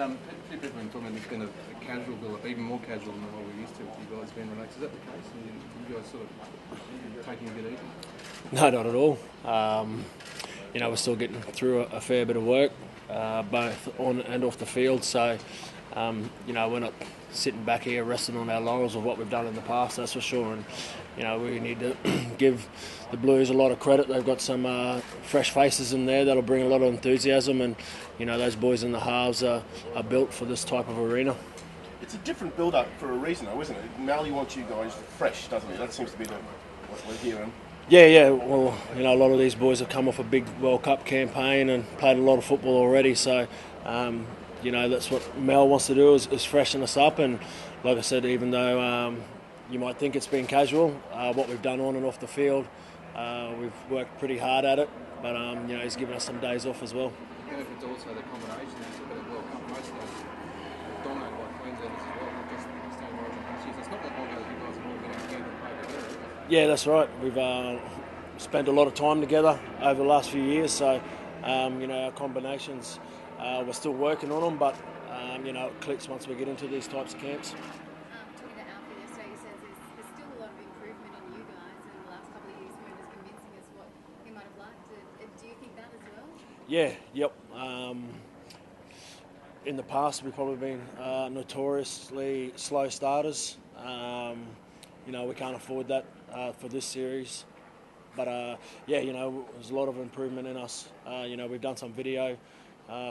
few people have been talking about it's been a casual build-up, even more casual than what we're used to with you guys being relaxed. Is that the case? And you guys sort of taking a bit easy? No, not at all. We're still getting through a fair bit of work, both on and off the field. So, we're not sitting back here resting on our laurels of what we've done in the past, that's for sure. And, we need to give the Blues a lot of credit. They've got some fresh faces in there that'll bring a lot of enthusiasm. And, those boys in the halves are built for this type of arena. It's a different build-up for a reason, though, isn't it? Mally wants you guys fresh, doesn't he? That seems to be what we're hearing. Yeah. Well, a lot of these boys have come off a big World Cup campaign and played a lot of football already. So, that's what Mel wants to do is freshen us up. And like I said, even though you might think it's been casual, what we've done on and off the field, we've worked pretty hard at it. But he's given us some days off as well. And if it's also the combination, it's a bit of World Cup. Most of those are dominated by Queenslanders as well, not just the State of Origin countries. It's not that long ago you guys have all been out here and played together. Yeah, that's right. We've spent a lot of time together over the last few years, so our combinations, we're still working on them, but it clicks once we get into these types of camps. Talking to Alfie yesterday, he says there's still a lot of improvement in you guys in the last couple of years when he was convincing us what he might have liked. Do you think that as well? Yeah, yep. In the past, we've probably been notoriously slow starters. We can't afford that for this series. But, there's a lot of improvement in us. We've done some video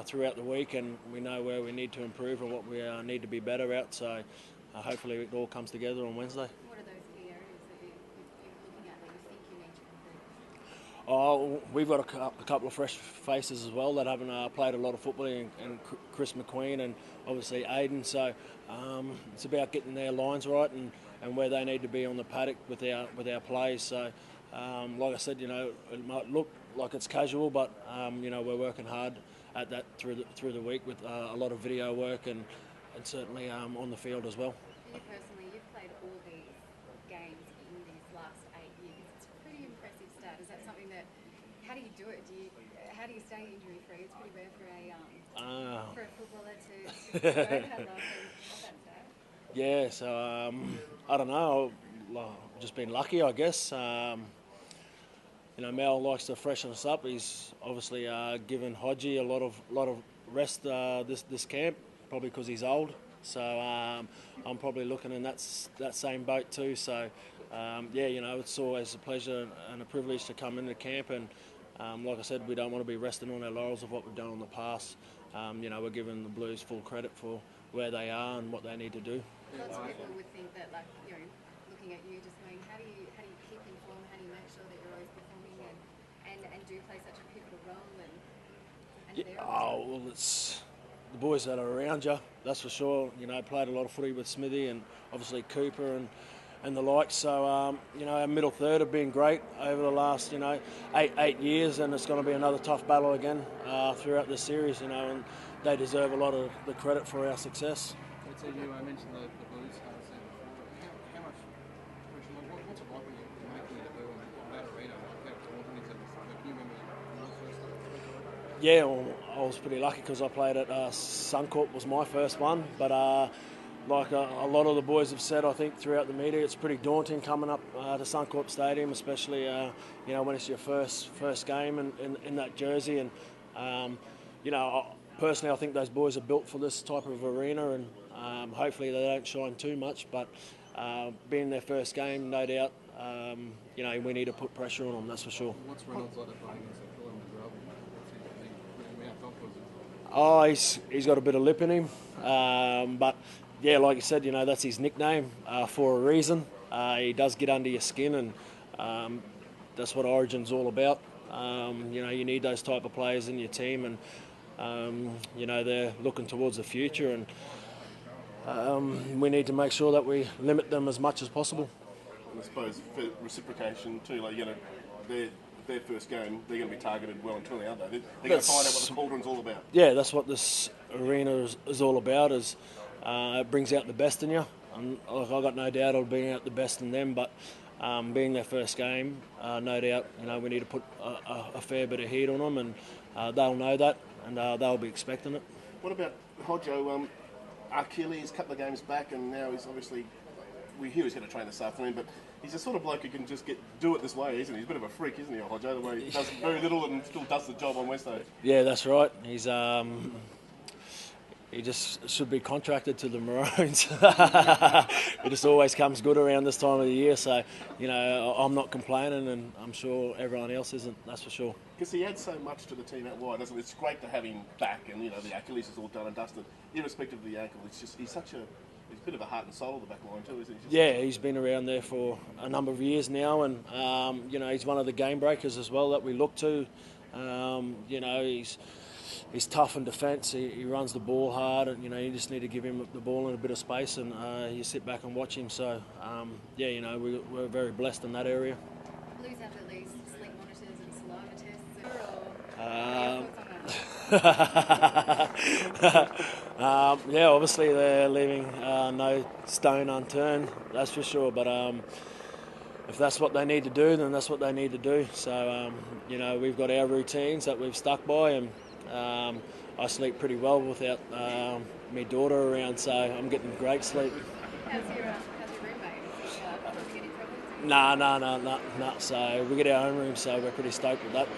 throughout the week, and we know where we need to improve and what we need to be better at. So hopefully it all comes together on Wednesday. What are those key areas that you're looking at that you think you need to improve? We've got a couple of fresh faces as well that haven't played a lot of football, and Chris McQueen and obviously Aiden. So it's about getting their lines right and where they need to be on the paddock with our plays. So like I said, it might look like it's casual, but we're working hard at that through the week with a lot of video work and certainly on the field as well. For you personally, you've played all these games in these last 8 years. It's a pretty impressive stat. Is that something that? How do you do it? How do you stay injury free? It's pretty rare for a footballer to go that long and have that stat. Yeah, so I don't know. I've just been lucky, I guess. Mel likes to freshen us up. He's obviously given Hodgie a lot of rest this camp, probably because he's old. So I'm probably looking in that same boat too. So it's always a pleasure and a privilege to come into camp. And like I said, we don't want to be resting on our laurels of what we've done in the past. We're giving the Blues full credit for where they are and what they need to do. Lots of people would think that, looking at you, just going, how do you keep in form? How do you make sure that you're always performing and do play such a pivotal role? It's the boys that are around you, that's for sure. Played a lot of footy with Smithy and obviously Cooper and the like. So our middle third have been great over the last 8 years, and it's going to be another tough battle again throughout this series. And they deserve a lot of the credit for our success. So you mentioned the Blues. How much pressure? What's it like when you're making your debut in that arena? How daunting is it? Do you remember your first time? Yeah, well, I was pretty lucky because I played at Suncorp was my first one. But like a lot of the boys have said, I think throughout the media, it's pretty daunting coming up to Suncorp Stadium, especially when it's your first game in that jersey. And personally, I think those boys are built for this type of arena, and hopefully they don't shine too much. But being their first game, no doubt, we need to put pressure on them. That's for sure. What's Reynolds like to play against Fulham as well? Oh, he's got a bit of lip in him, but yeah, like you said, that's his nickname for a reason. He does get under your skin, and that's what Origin's all about. You need those type of players in your team, and they're looking towards the future, and we need to make sure that we limit them as much as possible. And I suppose for reciprocation too, their first game, they're going to be targeted well and truly, aren't they? They're going to find out what the cauldron's all about. Yeah, that's what this arena is all about. It brings out the best in you. And I've got no doubt it'll bring out the best in them. But being their first game, no doubt, we need to put a fair bit of heat on them, and they'll know that, and they'll be expecting it. What about Hodjo, Achilles, a couple of games back, and now he's obviously, we hear he's going to train this afternoon, but he's a sort of bloke who can just do it this way, isn't he? He's a bit of a freak, isn't he, Hodjo? The way he does very little and still does the job on Wednesday. Yeah, that's right. He just should be contracted to the Maroons. It just always comes good around this time of the year, so, you know, I'm not complaining, and I'm sure everyone else isn't, that's for sure. Because he adds so much to the team out wide, doesn't it? It's great to have him back, and, you know, the Achilles is all done and dusted, irrespective of the ankle. It's just, he's a bit of a heart and soul of the back line too, isn't he? Yeah, he's been around there for a number of years now, and, you know, he's one of the game breakers as well that we look to. You know, he's tough in defence. He runs the ball hard, and, you know, you just need to give him the ball in a bit of space, and you sit back and watch him. So, yeah, you know, we're very blessed in that area. Blues have to lose sleep monitors and saliva tests. Yeah, obviously they're leaving no stone unturned, that's for sure. But if that's what they need to do, then that's what they need to do. So, you know, we've got our routines that we've stuck by, and I sleep pretty well without my daughter around, so I'm getting great sleep. How's your roommate? Causing any problems? Nah. So we get our own room, so we're pretty stoked with that.